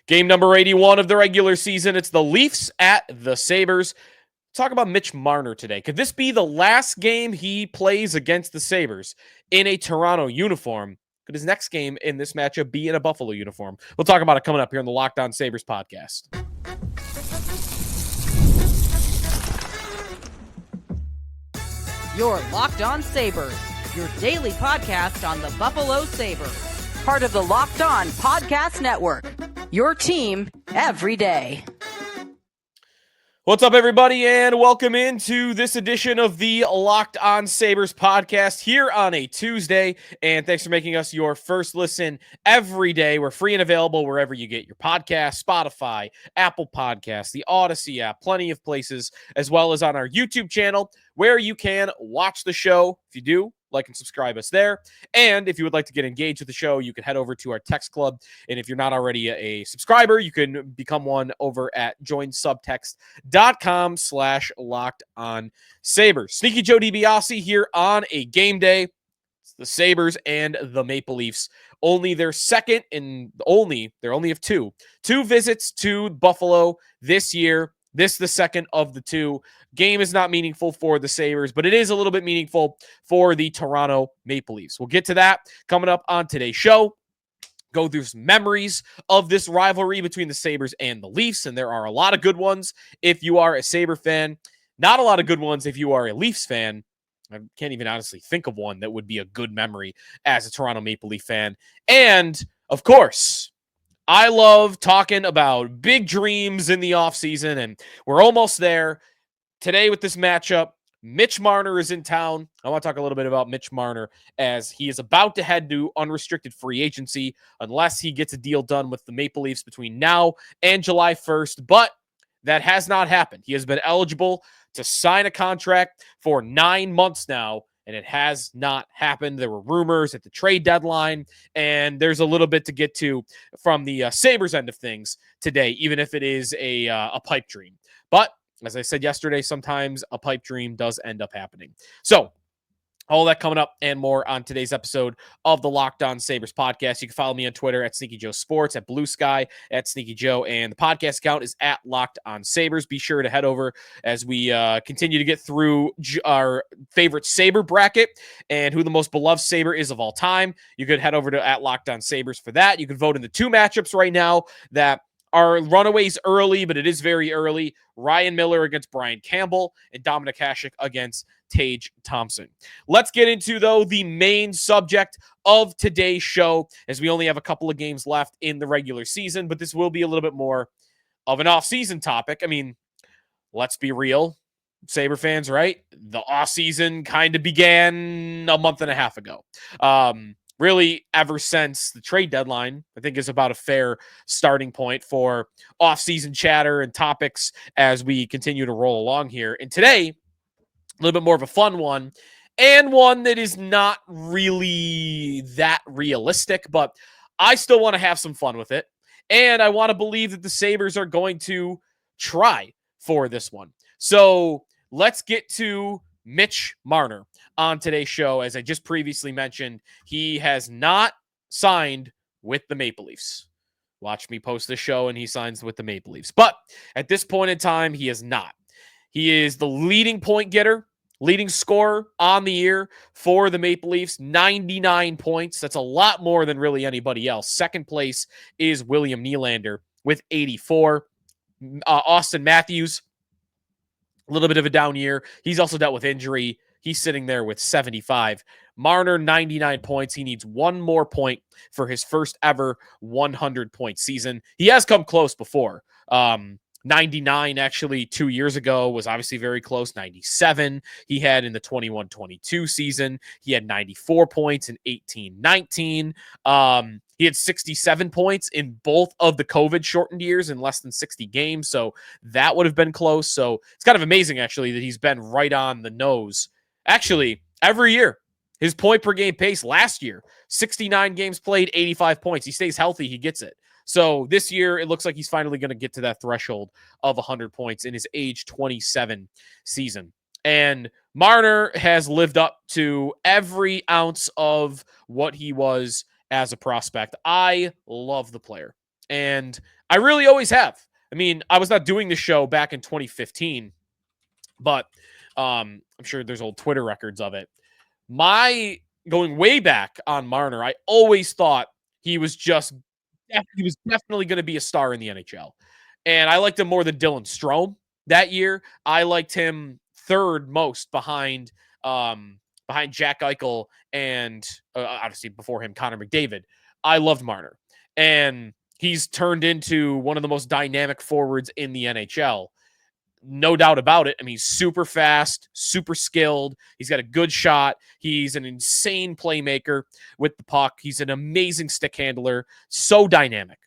Game number 81 of the regular season. It's the Leafs at the Sabres. Talk about Mitch Marner today. Could this be the last game he plays against the Sabres in a Toronto uniform? Could his next game in this matchup be in a Buffalo uniform? We'll talk about it coming up here on the Locked On Sabres podcast. You're Locked On Sabres, your daily podcast on the Buffalo Sabres. Part of the Locked On Podcast Network, your team every day. What's up, everybody, and welcome into this edition of the Locked On Sabres podcast here on a Tuesday. And thanks for making us your first listen every day. We're free and available wherever you get your podcasts, Spotify, Apple Podcasts, the Odyssey app, plenty of places, as well as on our YouTube channel where you can watch the show. If you do, like and subscribe us there. And if you would like to get engaged with the show, you can head over to our text club. And if you're not already a subscriber, you can become one over at joinsubtext.com/LockedOnSabres. Sneaky Joe DiBiase here on a game day. It's the Sabres and the Maple Leafs. Only their second and they only have two visits to Buffalo this year. This is the second of the two. Game is not meaningful for the Sabres, but it is a little bit meaningful for the Toronto Maple Leafs. We'll get to that coming up on today's show. Go through some memories of this rivalry between the Sabres and the Leafs, and there are a lot of good ones if you are a Sabre fan. Not a lot of good ones if you are a Leafs fan. I can't even honestly think of one that would be a good memory as a Toronto Maple Leaf fan. And, of course, I love talking about big dreams in the offseason, and we're almost there. Today with this matchup, Mitch Marner is in town. I want to talk a little bit about Mitch Marner as he is about to head to unrestricted free agency unless he gets a deal done with the Maple Leafs between now and July 1st, but that has not happened. He has been eligible to sign a contract for 9 months now, and it has not happened. There were rumors at the trade deadline, and there's a little bit to get to from the Sabres end of things today, even if it is a pipe dream. But as I said yesterday, sometimes a pipe dream does end up happening. So all that coming up and more on today's episode of the Locked On Sabres podcast. You can follow me on Twitter at Sneaky Joe Sports, at Blue Sky, at Sneaky Joe, and the podcast account is at Locked On Sabres. Be sure to head over as we continue to get through our favorite Sabre bracket and who the most beloved Sabre is of all time. You could head over to at Locked On Sabres for that. You can vote in the two matchups right now that are runaways early, but it is very early. Ryan Miller against Brian Campbell and Dominic Hasek against Tage Thompson. Let's get into, though, the main subject of today's show, as we only have a couple of games left in the regular season, but this will be a little bit more of an off-season topic. I mean, let's be real, Sabre fans, right? The off-season kind of began a month and a half ago. Really, ever since the trade deadline, I think is about a fair starting point for off-season chatter and topics as we continue to roll along here. And today, a little bit more of a fun one, and one that is not really that realistic, but I still want to have some fun with it. And I want to believe that the Sabres are going to try for this one. So let's get to Mitch Marner on today's show. As I just previously mentioned, he has not signed with the Maple Leafs. Watch me post this show and he signs with the Maple Leafs. But at this point in time, he is not. He is the leading point getter, leading scorer on the year for the Maple Leafs, 99 points. That's a lot more than really anybody else. Second place is William Nylander with 84. Austin Matthews, a little bit of a down year. He's also dealt with injury. He's sitting there with 75. Marner, 99 points. He needs one more point for his first ever 100-point season. He has come close before. 99 actually 2 years ago was obviously very close. 97 he had in the 21-22 season. He had 94 points in 18-19. He had 67 points in both of the COVID shortened years in less than 60 games. So that would have been close. So it's kind of amazing actually that he's been right on the nose. Actually, every year, his point per game pace last year, 69 games played, 85 points. He stays healthy, he gets it. So this year, it looks like he's finally going to get to that threshold of 100 points in his age 27 season. And Marner has lived up to every ounce of what he was as a prospect. I love the player. And I really always have. I mean, I was not doing the show back in 2015, but I'm sure there's old Twitter records of it. My going way back on Marner, I always thought he was definitely going to be a star in the NHL. And I liked him more than Dylan Strome that year. I liked him third most behind Jack Eichel and obviously before him, Connor McDavid. I loved Marner. And he's turned into one of the most dynamic forwards in the NHL. No doubt about it. I mean, he's super fast, super skilled. He's got a good shot. He's an insane playmaker with the puck. He's an amazing stick handler. So dynamic.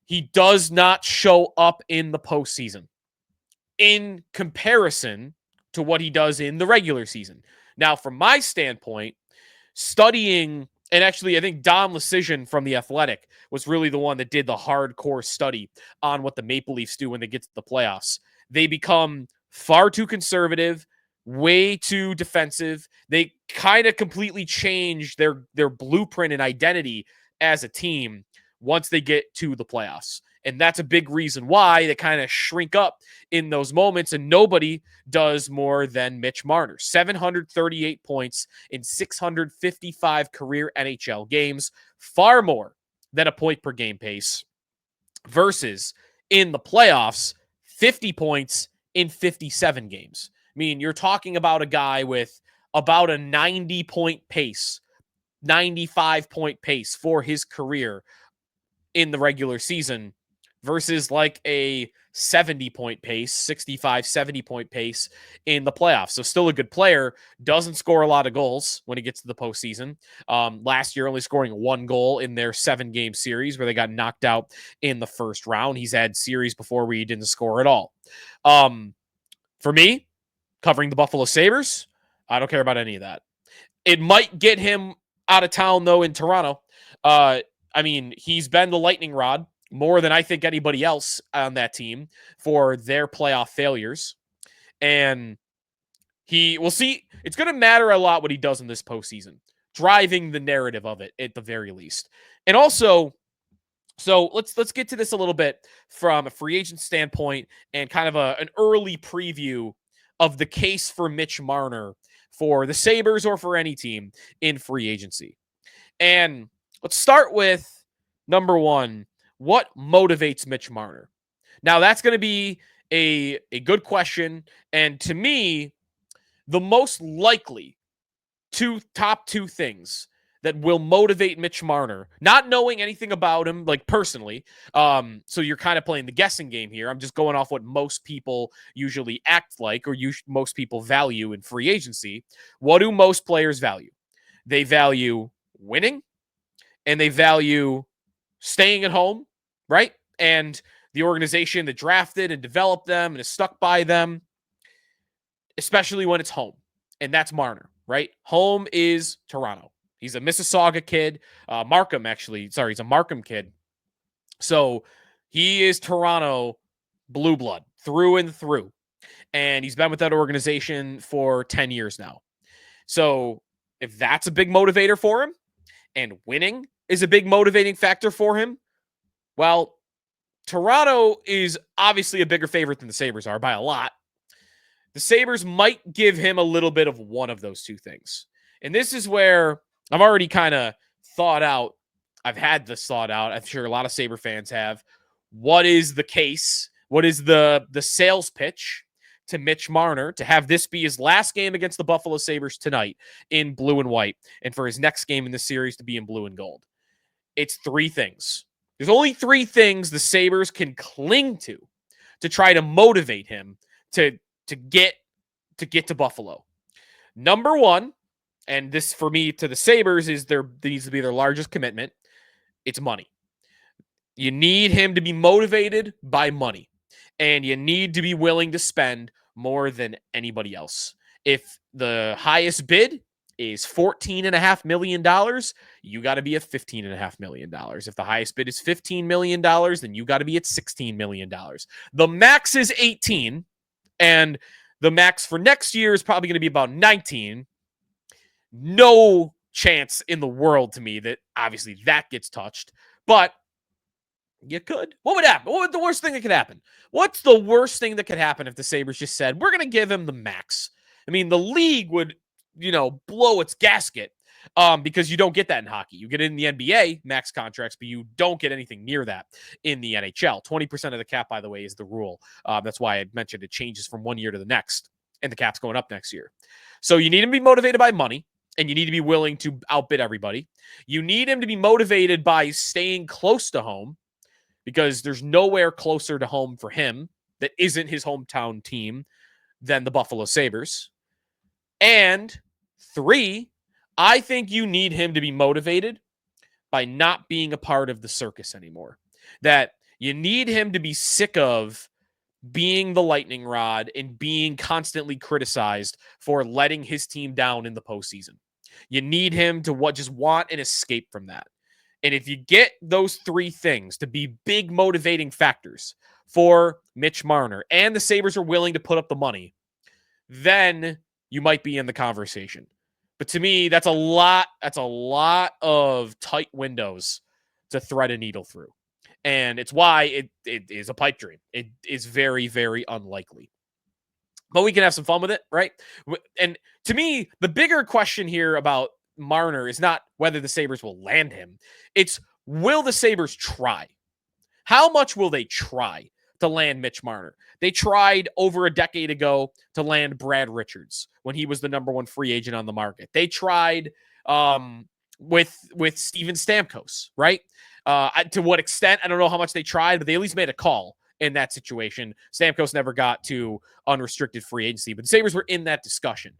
He does not show up in the postseason in comparison to what he does in the regular season. Now, from my standpoint, studying, and actually, I think Dom Lucian from The Athletic was really the one that did the hardcore study on what the Maple Leafs do when they get to the playoffs. They become far too conservative, way too defensive. They kind of completely change their blueprint and identity as a team once they get to the playoffs. And that's a big reason why they kind of shrink up in those moments. And nobody does more than Mitch Marner. 738 points in 655 career NHL games, far more than a point per game pace, versus in the playoffs, 50 points in 57 games. I mean, you're talking about a guy with about a 90-point pace, 95-point pace for his career in the regular season versus like a 70-point pace, 65, 70-point pace in the playoffs. So still a good player, doesn't score a lot of goals when he gets to the postseason. Last year, only scoring 1 goal in their 7-game series where they got knocked out in the first round. He's had series before where he didn't score at all. For me, covering the Buffalo Sabres, I don't care about any of that. It might get him out of town, though, in Toronto. I mean, he's been the lightning rod more than I think anybody else on that team for their playoff failures. And we'll see. It's going to matter a lot what he does in this postseason, driving the narrative of it at the very least. And also, so let's get to this a little bit from a free agent standpoint and kind of an early preview of the case for Mitch Marner for the Sabres or for any team in free agency. And let's start with number one. What motivates Mitch Marner? Now, that's going to be a good question. And to me, the most likely top two things that will motivate Mitch Marner, not knowing anything about him, like personally. So you're kind of playing the guessing game here. I'm just going off what most people usually act like or most people value in free agency. What do most players value? They value winning and they value staying at home, right? And the organization that drafted and developed them and is stuck by them, especially when it's home. And that's Marner, right? Home is Toronto. He's a Mississauga kid. He's a Markham kid. So he is Toronto blue blood through and through. And he's been with that organization for 10 years now. So if that's a big motivator for him and winning is a big motivating factor for him, well, Toronto is obviously a bigger favorite than the Sabres are by a lot. The Sabres might give him a little bit of one of those two things. And this is where I've already kind of thought out. I've had this thought out. I'm sure a lot of Sabre fans have. What is the case? What is the sales pitch to Mitch Marner to have this be his last game against the Buffalo Sabres tonight in blue and white, and for his next game in the series to be in blue and gold? It's 3 things. There's only 3 things the Sabres can cling to try to motivate him to get to Buffalo. Number 1, and this for me to the Sabres needs to be their largest commitment. It's money. You need him to be motivated by money, and you need to be willing to spend more than anybody else. If the highest bid is $14.5 million, you got to be at $15.5 million. If the highest bid is $15 million, then you got to be at $16 million. The max is 18, and the max for next year is probably going to be about 19. No chance in the world to me that obviously that gets touched. But You could. What would happen? What would the worst thing that could happen? What's the worst thing that could happen if the Sabres just said, we're going to give him the max? I mean, the league would, blow its gasket because you don't get that in hockey. You get it in the NBA, max contracts, but you don't get anything near that in the NHL. 20% of the cap, by the way, is the rule. That's why I mentioned it changes from one year to the next, and the cap's going up next year. So you need him to be motivated by money, and you need to be willing to outbid everybody. You need him to be motivated by staying close to home, because there's nowhere closer to home for him that isn't his hometown team than the Buffalo Sabres. And 3, I think you need him to be motivated by not being a part of the circus anymore. That you need him to be sick of being the lightning rod and being constantly criticized for letting his team down in the postseason. You need him to just want an escape from that. And if you get those 3 things to be big motivating factors for Mitch Marner, and the Sabres are willing to put up the money, then you might be in the conversation. But to me, that's a lot of tight windows to thread a needle through. And it's why it is a pipe dream. It is very, very unlikely. But we can have some fun with it, right? And to me, the bigger question here about Marner is not whether the Sabres will land him. It's, will the Sabres try? How much will they try to land Mitch Marner? They tried over a decade ago to land Brad Richards when he was the number 1 free agent on the market. They tried with Steven Stamkos, right? To what extent, I don't know how much they tried, but they at least made a call in that situation. Stamkos never got to unrestricted free agency, but the Sabres were in that discussion.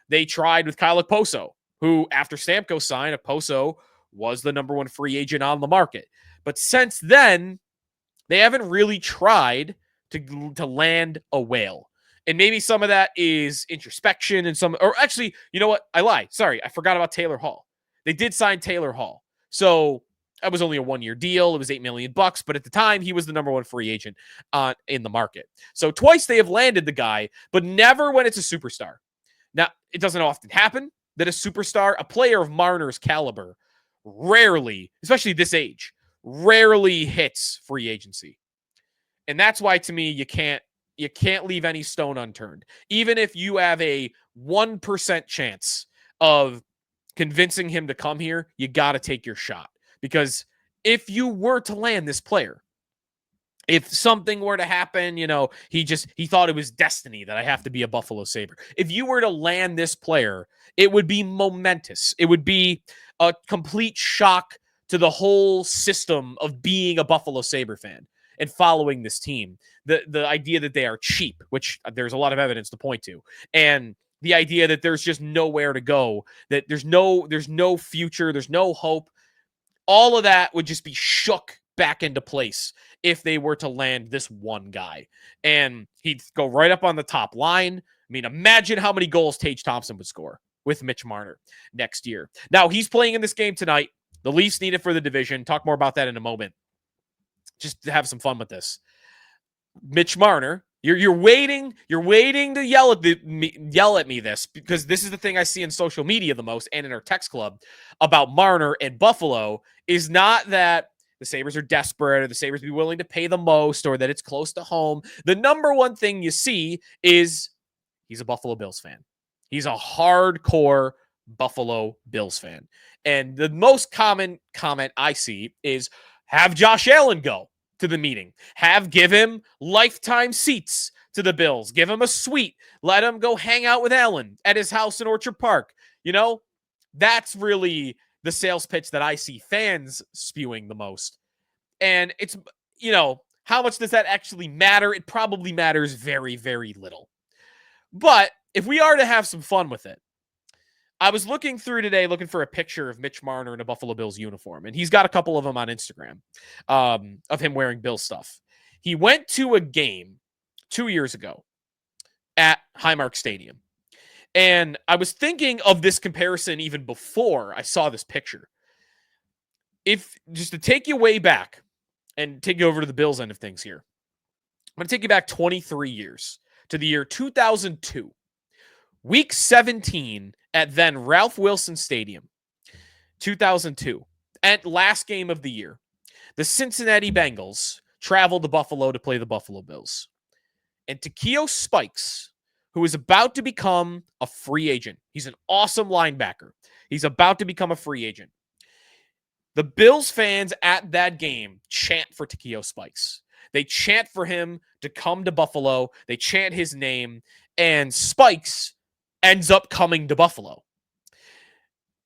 They tried with Kyle Okposo, who, after Stamkos signed, Okposo was the number 1 free agent on the market. But since then, they haven't really tried to land a whale. And maybe some of that is introspection and or actually, you know what? I lied. Sorry, I forgot about Taylor Hall. They did sign Taylor Hall. So that was only a 1-year deal. It was $8 million, but at the time, he was the number 1 free agent in the market. So twice they have landed the guy, but never when it's a superstar. Now, it doesn't often happen that a player of Marner's caliber, rarely, especially this age, rarely hits free agency. And that's why, to me, you can't leave any stone unturned. Even if you have a 1% chance of convincing him to come here, you got to take your shot. Because if you were to land this player, if something were to happen, he thought it was destiny that I have to be a Buffalo Sabre. If you were to land this player, it would be momentous. It would be a complete shock to the whole system of being a Buffalo Sabre fan and following this team. The idea that they are cheap, which there's a lot of evidence to point to, and the idea that there's just nowhere to go, that there's no future, there's no hope. All of that would just be shook back into place if they were to land this one guy. And he'd go right up on the top line. I mean, imagine how many goals Tage Thompson would score with Mitch Marner next year. Now, he's playing in this game tonight. The Leafs need it for the division. Talk more about that in a moment. Just to have some fun with this. Mitch Marner, you're waiting to yell at me this, because this is the thing I see in social media the most and in our text club about Marner and Buffalo, is not that the Sabres are desperate or the Sabres be willing to pay the most or that it's close to home. The number one thing you see is he's a Buffalo Bills fan. He's a hardcore Buffalo Bills fan. And the most common comment I see is, have Josh Allen go to the meeting. Give him lifetime seats to the Bills. Give him a suite. Let him go hang out with Allen at his house in Orchard Park. That's really the sales pitch that I see fans spewing the most. And it's, how much does that actually matter? It probably matters very, very little. But if we are to have some fun with it, I was looking through today, looking for a picture of Mitch Marner in a Buffalo Bills uniform, and he's got a couple of them on Instagram of him wearing Bills stuff. He went to a game 2 years ago at Highmark Stadium, and I was thinking of this comparison even before I saw this picture. If just to take you way back and take you over to the Bills end of things here, I'm going to take you back 23 years to the year 2002, week 17 at then Ralph Wilson Stadium, 2002, at last game of the year. The Cincinnati Bengals travel to Buffalo to play the Buffalo Bills. And Pistachios Spikes, who is about to become a free agent. He's an awesome linebacker. He's about to become a free agent. The Bills fans at that game chant for Pistachios Spikes. They chant for him to come to Buffalo. They chant his name, and Spikes ends up coming to Buffalo.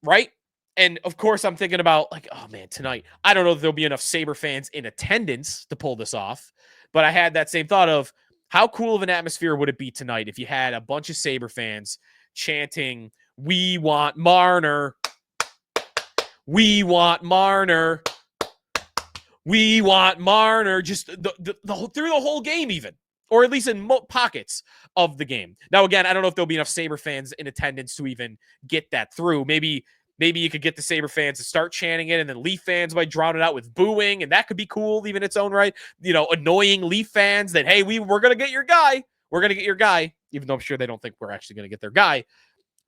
Right? And of course, I'm thinking about like, oh man, tonight, I don't know if there'll be enough Sabre fans in attendance to pull this off, but I had that same thought of how cool of an atmosphere would it be tonight if you had a bunch of Sabre fans chanting, "We want Marner. We want Marner. We want Marner," just through the whole game even, or at least in pockets of the game. Now, again, I don't know if there'll be enough Sabre fans in attendance to even get that through. Maybe you could get the Sabre fans to start chanting it, and then Leaf fans might drown it out with booing, and that could be cool even in its own right. Annoying Leaf fans that, hey, we're going to get your guy. We're going to get your guy, even though I'm sure they don't think we're actually going to get their guy.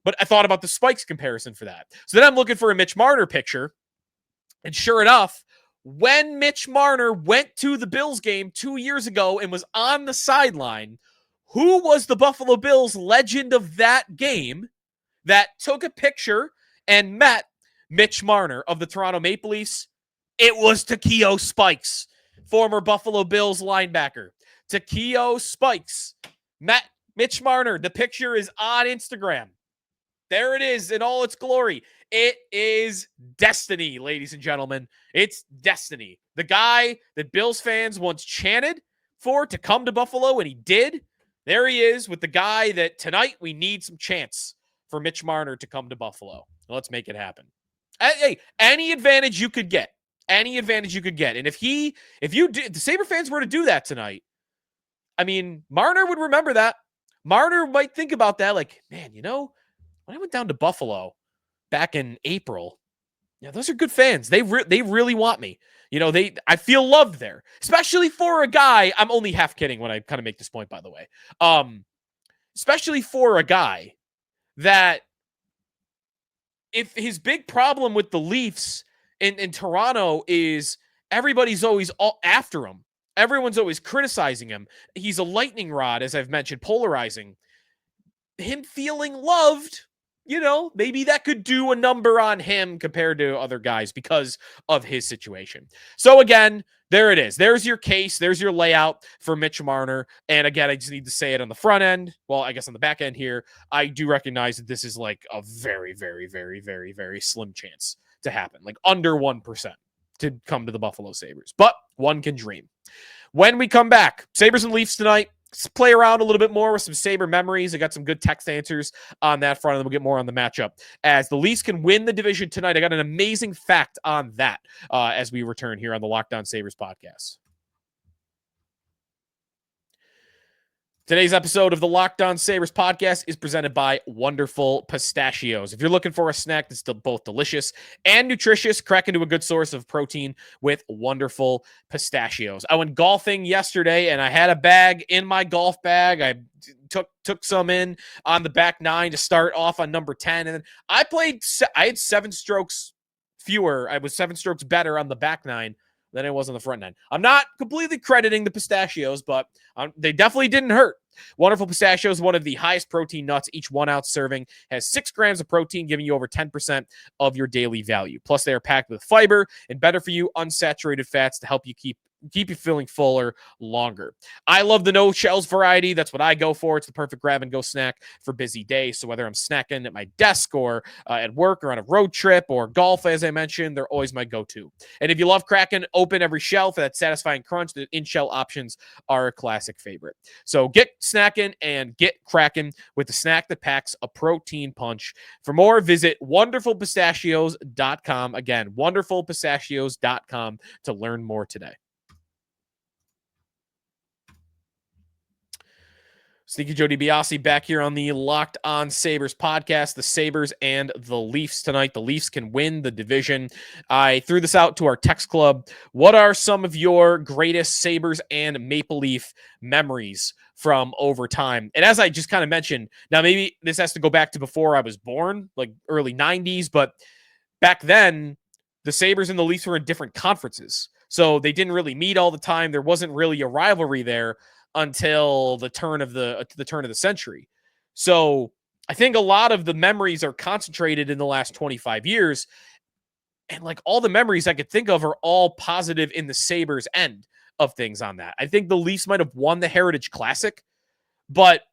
But I thought about the Spikes comparison for that. So then I'm looking for a Mitch Marner picture, and sure enough, when Mitch Marner went to the Bills game 2 years ago and was on the sideline, who was the Buffalo Bills legend of that game that took a picture and met Mitch Marner of the Toronto Maple Leafs? It was Pistachios Spikes, former Buffalo Bills linebacker. Pistachios Spikes met Mitch Marner. The picture is on Instagram. There it is in all its glory. It is destiny, ladies and gentlemen. It's destiny. The guy that Bills fans once chanted for to come to Buffalo, and he did. There he is with the guy that tonight we need some chants for Mitch Marner to come to Buffalo. Let's make it happen. Hey, any advantage you could get. Any advantage you could get. And if the Sabre fans were to do that tonight, I mean, Marner would remember that. Marner might think about that like, man, when I went down to Buffalo back in April, those are good fans. They really want me. I feel loved there, especially for a guy. I'm only half kidding when I kind of make this point, by the way. Especially for a guy that, if his big problem with the Leafs in Toronto is everybody's always all after him. Everyone's always criticizing him. He's a lightning rod, as I've mentioned, polarizing. Him feeling loved, maybe that could do a number on him compared to other guys because of his situation. So again, there it is. There's your case. There's your layout for Mitch Marner. And again, I just need to say it on the front end. Well, I guess on the back end here, I do recognize that this is like a very, very, very, very, very slim chance to happen. Like under 1% to come to the Buffalo Sabres. But one can dream. When we come back, Sabres and Leafs tonight. Let's play around a little bit more with some Sabre memories. I got some good text answers on that front, and then we'll get more on the matchup. As the Leafs can win the division tonight, I got an amazing fact on that as we return here on the Locked On Sabres podcast. Today's episode of the Locked On Sabres podcast is presented by Wonderful Pistachios. If you're looking for a snack that's both delicious and nutritious, crack into a good source of protein with Wonderful Pistachios. I went golfing yesterday, and I had a bag in my golf bag. I took some in on the back nine to start off on number 10, and then I had 7 strokes fewer. I was 7 strokes better on the back nine than it was on the front end. I'm not completely crediting the pistachios, but they definitely didn't hurt. Wonderful Pistachios, one of the highest protein nuts. Each 1 ounce serving has 6 grams of protein, giving you over 10% of your daily value. Plus, they are packed with fiber and better for you unsaturated fats to help you keep you feeling fuller longer. I love the no shells variety. That's what I go for. It's the perfect grab and go snack for busy days. So whether I'm snacking at my desk or at work or on a road trip or golf, as I mentioned, they're always my go-to. And if you love cracking open every shell for that satisfying crunch, the in-shell options are a classic favorite. So get snacking and get cracking with the snack that packs a protein punch. For more, visit wonderfulpistachios.com. Again, wonderfulpistachios.com to learn more today. Sneaky Joe DiBiase back here on the Locked On Sabres podcast. The Sabres and the Leafs tonight. The Leafs can win the division. I threw this out to our text club. What are some of your greatest Sabres and Maple Leaf memories from over time? And as I just kind of mentioned, now maybe this has to go back to before I was born, like early 90s, but back then, the Sabres and the Leafs were in different conferences. So they didn't really meet all the time. There wasn't really a rivalry there until the turn of the century. So I think a lot of the memories are concentrated in the last 25 years. And like all the memories I could think of are all positive in the Sabres end of things on that. I think the Leafs might have won the Heritage Classic, but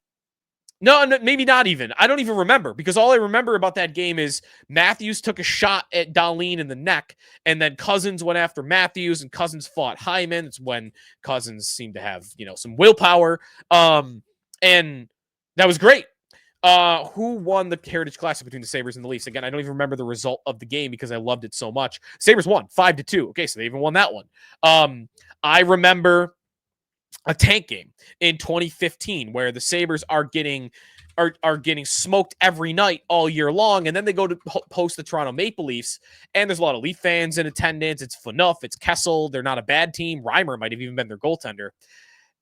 no, maybe not even. I don't even remember, because all I remember about that game is Matthews took a shot at Dahlin in the neck, and then Cousins went after Matthews, and Cousins fought Hyman. It's when Cousins seemed to have, some willpower. And that was great. Who won the Heritage Classic between the Sabres and the Leafs? Again, I don't even remember the result of the game because I loved it so much. Sabres won 5-2. Okay, so they even won that one. I remember a tank game in 2015 where the Sabres are getting smoked every night all year long, and then they go to host the Toronto Maple Leafs, and there's a lot of Leaf fans in attendance. It's Phaneuf, it's Kessel. They're not a bad team. Reimer might have even been their goaltender,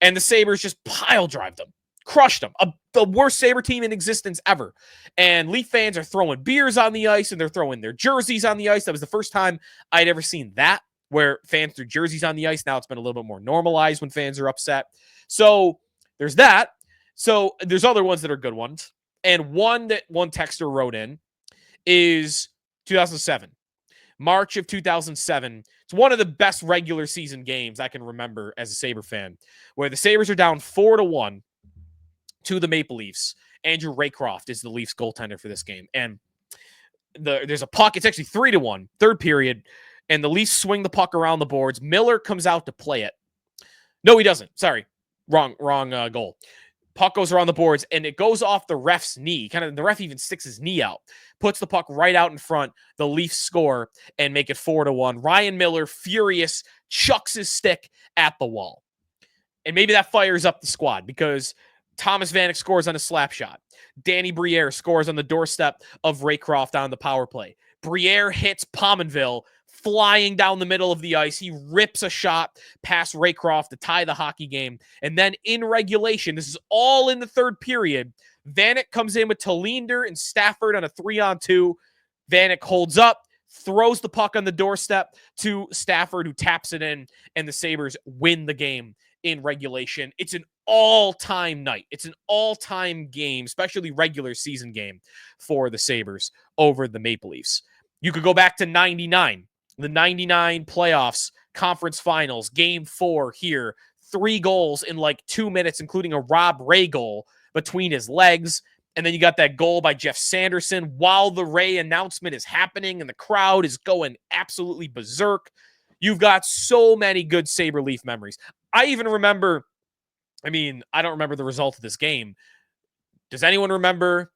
and the Sabres just pile drive them, crushed them. The worst Sabre team in existence ever. And Leaf fans are throwing beers on the ice, and they're throwing their jerseys on the ice. That was the first time I'd ever seen that, where fans threw jerseys on the ice. Now it's been a little bit more normalized when fans are upset. So there's that. So there's other ones that are good ones. And one that one texter wrote in is 2007. March of 2007. It's one of the best regular season games I can remember as a Sabre fan, where the Sabres are down 4-1 to the Maple Leafs. Andrew Raycroft is the Leafs goaltender for this game. And there's a puck. It's actually 3-1, third period. And the Leafs swing the puck around the boards. Miller comes out to play it. No, he doesn't. Sorry. Wrong goal. Puck goes around the boards, and it goes off the ref's knee. The ref even sticks his knee out, puts the puck right out in front. The Leafs score and make it 4-1. Ryan Miller, furious, chucks his stick at the wall. And maybe that fires up the squad, because Thomas Vanek scores on a slap shot. Danny Briere scores on the doorstep of Raycroft on the power play. Briere hits Pominville flying down the middle of the ice. He rips a shot past Raycroft to tie the hockey game. And then in regulation, this is all in the third period, Vanek comes in with Talinder and Stafford on a 3-on-2. Vanek holds up, throws the puck on the doorstep to Stafford, who taps it in, and the Sabres win the game in regulation. It's an all-time night. It's an all-time game, especially regular season game for the Sabres over the Maple Leafs. You could go back to 99. The 99 playoffs, conference finals, game 4 here. 3 goals in like 2 minutes, including a Rob Ray goal between his legs. And then you got that goal by Jeff Sanderson while the Ray announcement is happening and the crowd is going absolutely berserk. You've got so many good Sabre Leaf memories. I even remember, I don't remember the result of this game. Does anyone remember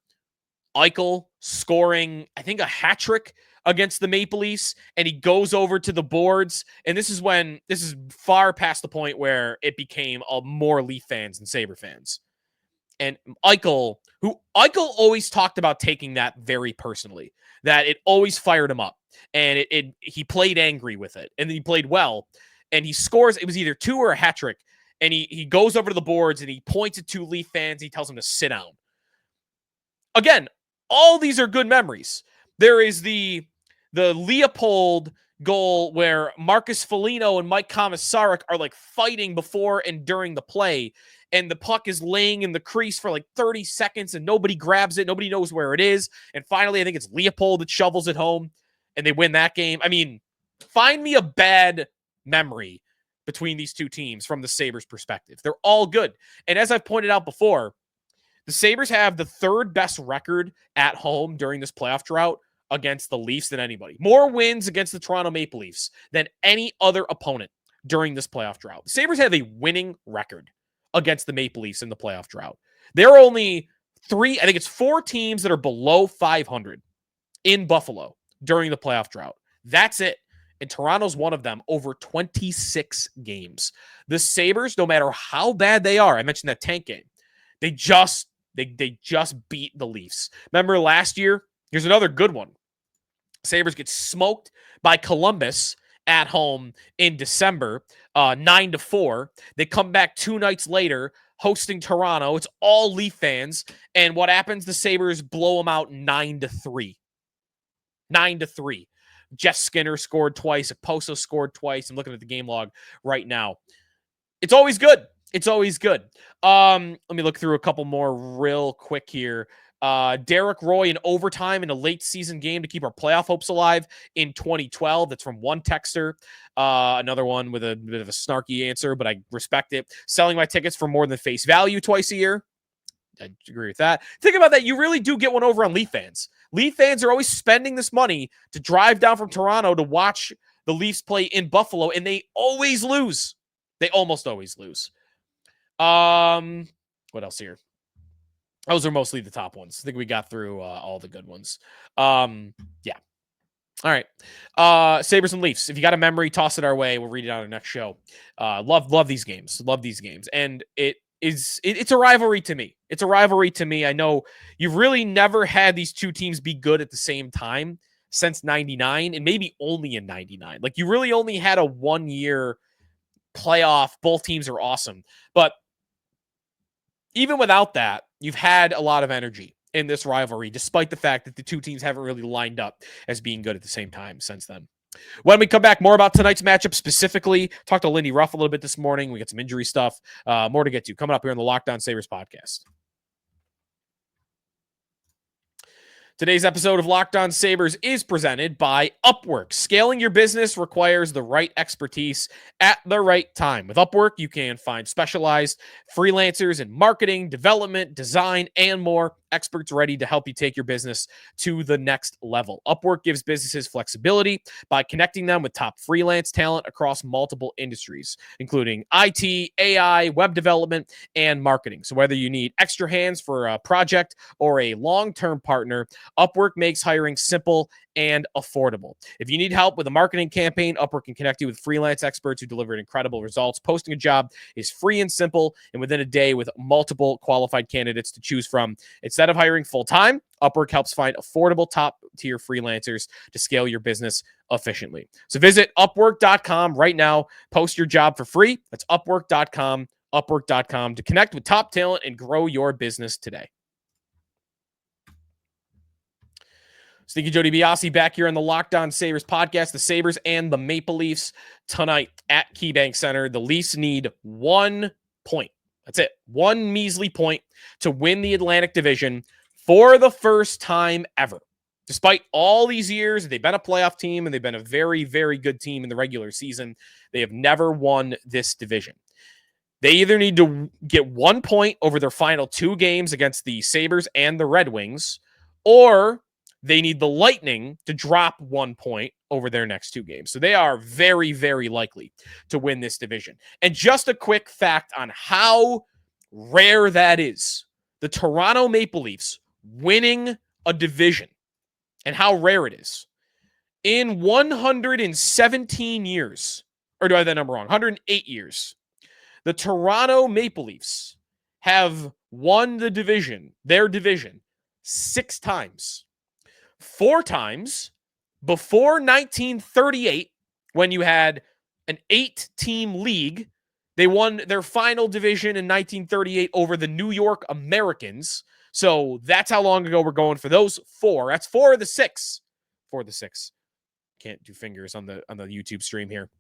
Eichel scoring, I think, a hat trick against the Maple Leafs, and he goes over to the boards? And this is far past the point where it became more Leaf fans than Sabre fans. And Eichel always talked about taking that very personally, that it always fired him up, and he played angry with it, and then he played well, and he scores. It was either 2 or a hat trick, and he goes over to the boards and he points at 2 Leaf fans. He tells them to sit down. Again, all these are good memories. There is the Leopold goal where Marcus Foligno and Mike Komisarek are like fighting before and during the play, and the puck is laying in the crease for like 30 seconds and nobody grabs it. Nobody knows where it is. And finally, I think it's Leopold that shovels it home and they win that game. Find me a bad memory between these two teams from the Sabres perspective. They're all good. And as I've pointed out before, the Sabres have the 3rd best record at home during this playoff drought against the Leafs than anybody. More wins against the Toronto Maple Leafs than any other opponent during this playoff drought. The Sabres have a winning record against the Maple Leafs in the playoff drought. There are only 4 teams that are below 500 in Buffalo during the playoff drought. That's it. And Toronto's one of them over 26 games. The Sabres, no matter how bad they are, I mentioned that tank game, they just beat the Leafs. Remember last year? Here's another good one. Sabres get smoked by Columbus at home in December, 9-4. They come back 2 nights later, hosting Toronto. It's all Leaf fans. And what happens? The Sabres blow them out 9-3. 9-3. Jeff Skinner scored twice. Okposo scored twice. I'm looking at the game log right now. It's always good. It's always good. Let me look through a couple more real quick here. Derek Roy in overtime in a late season game to keep our playoff hopes alive in 2012. That's from one texter. Another one with a bit of a snarky answer, but I respect it. Selling my tickets for more than face value twice a year. I agree with that. Think about that. You really do get one over on Leaf fans. Leaf fans are always spending this money to drive down from Toronto to watch the Leafs play in Buffalo, and they always lose. They almost always lose. What else here? Those are mostly the top ones. I think we got through all the good ones. Yeah. All right. Sabres and Leafs. If you got a memory, toss it our way. We'll read it on our next show. Love these games. Love these games. And it's a rivalry to me. It's a rivalry to me. I know you've really never had these two teams be good at the same time since 99, and maybe only in 99. Like, you really only had a 1 year playoff. Both teams are awesome. But even without that, you've had a lot of energy in this rivalry, despite the fact that the two teams haven't really lined up as being good at the same time since then. When we come back, more about tonight's matchup specifically. Talked to Lindy Ruff a little bit this morning. We got some injury stuff. More to get to coming up here on the Locked On Sabres podcast. Today's episode of Locked On Sabres is presented by Upwork. Scaling your business requires the right expertise at the right time. With Upwork, you can find specialized freelancers in marketing, development, design, and more. Experts ready to help you take your business to the next level. Upwork gives businesses flexibility by connecting them with top freelance talent across multiple industries, including IT, AI, web development, and marketing. So whether you need extra hands for a project or a long-term partner, Upwork makes hiring simple and affordable. If you need help with a marketing campaign, Upwork can connect you with freelance experts who deliver incredible results. Posting a job is free and simple, and within a day with multiple qualified candidates to choose from. Instead of hiring full-time, Upwork helps find affordable top-tier freelancers to scale your business efficiently. So visit Upwork.com right now. Post your job for free. That's Upwork.com, Upwork.com to connect with top talent and grow your business today. Sneaky Joe DiBiase back here on the Locked On Sabres podcast. The Sabres and the Maple Leafs tonight at KeyBank Center. The Leafs need 1 point. That's it. One measly point to win the Atlantic Division for the first time ever. Despite all these years, they've been a playoff team and they've been a very, very good team in the regular season. They have never won this division. They either need to get 1 point over their final 2 games against the Sabres and the Red Wings, or they need the Lightning to drop 1 point over their next 2 games. So they are very, very likely to win this division. And just a quick fact on how rare that is. The Toronto Maple Leafs winning a division and how rare it is. In 117 years, or do I have that number wrong? 108 years, the Toronto Maple Leafs have won the division, their division, 6 times. 4 times before 1938, when you had an 8-team league. They won their final division in 1938 over the New York Americans. So that's how long ago we're going for those 4. That's 4 of the 6. 4 of the 6. Can't do fingers on the YouTube stream here.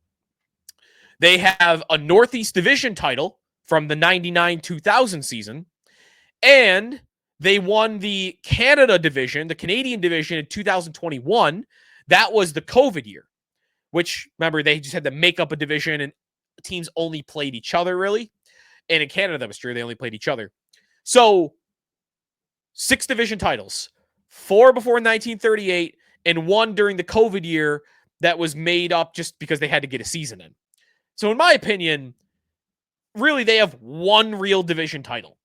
They have a Northeast Division title from the 99-2000 season, and they won the Canada division, the Canadian division in 2021. That was the COVID year, which, remember, they just had to make up a division and teams only played each other, really. And in Canada, that was true. They only played each other. So 6 division titles, 4 before 1938, and 1 during the COVID year that was made up just because they had to get a season in. So in my opinion, really, they have 1 real division title.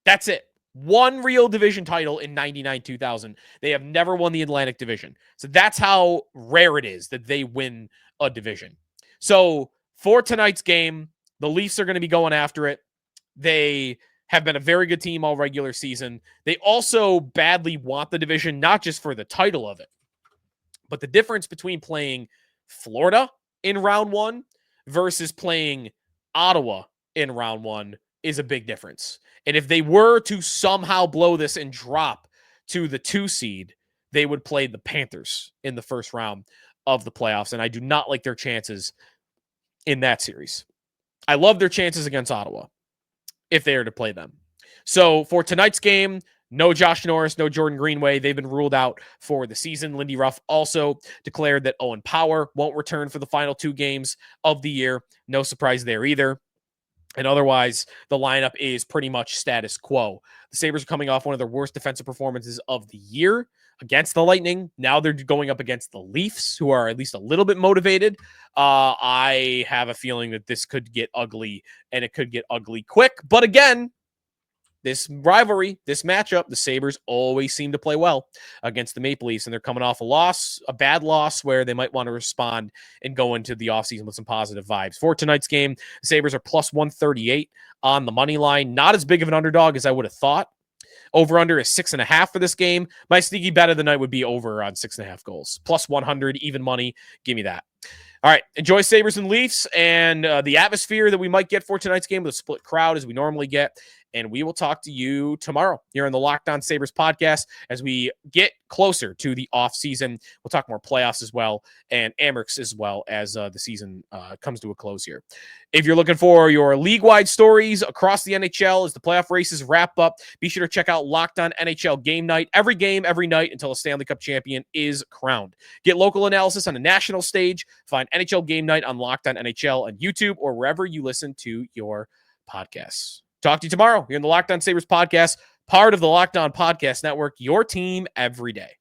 That's it. 1 real division title in 99-2000. They have never won the Atlantic Division. So that's how rare it is that they win a division. So for tonight's game, the Leafs are going to be going after it. They have been a very good team all regular season. They also badly want the division, not just for the title of it, but the difference between playing Florida in round 1 versus playing Ottawa in round 1 is a big difference. And if they were to somehow blow this and drop to the 2 seed, they would play the Panthers in the first round of the playoffs, and I do not like their chances in that series. I love their chances against Ottawa if they are to play them. So for tonight's game, no Josh Norris, no Jordan Greenway. They've been ruled out for the season. Lindy Ruff also declared that Owen Power won't return for the final 2 games of the year. No surprise there either. And otherwise, the lineup is pretty much status quo. The Sabres are coming off one of their worst defensive performances of the year against the Lightning. Now they're going up against the Leafs, who are at least a little bit motivated. I have a feeling that this could get ugly, and it could get ugly quick. But again, this rivalry, this matchup, the Sabres always seem to play well against the Maple Leafs, and they're coming off a bad loss where they might want to respond and go into the offseason with some positive vibes. For tonight's game, the Sabres are plus 138 on the money line. Not as big of an underdog as I would have thought. Over-under is 6.5 for this game. My sneaky bet of the night would be over on 6.5 goals. Plus 100, even money. Give me that. All right, enjoy Sabres and Leafs and the atmosphere that we might get for tonight's game with a split crowd as we normally get. And we will talk to you tomorrow here on the Locked On Sabres podcast as we get closer to the off season. We'll talk more playoffs as well and Amherst as well as the season comes to a close here. If you're looking for your league-wide stories across the NHL as the playoff races wrap up, be sure to check out Locked On NHL Game Night. Every game, every night until a Stanley Cup champion is crowned. Get local analysis on a national stage. Find NHL Game Night on Locked On NHL on YouTube or wherever you listen to your podcasts. Talk to you tomorrow here in the Locked On Sabres podcast, part of the Locked On Podcast Network, your team every day.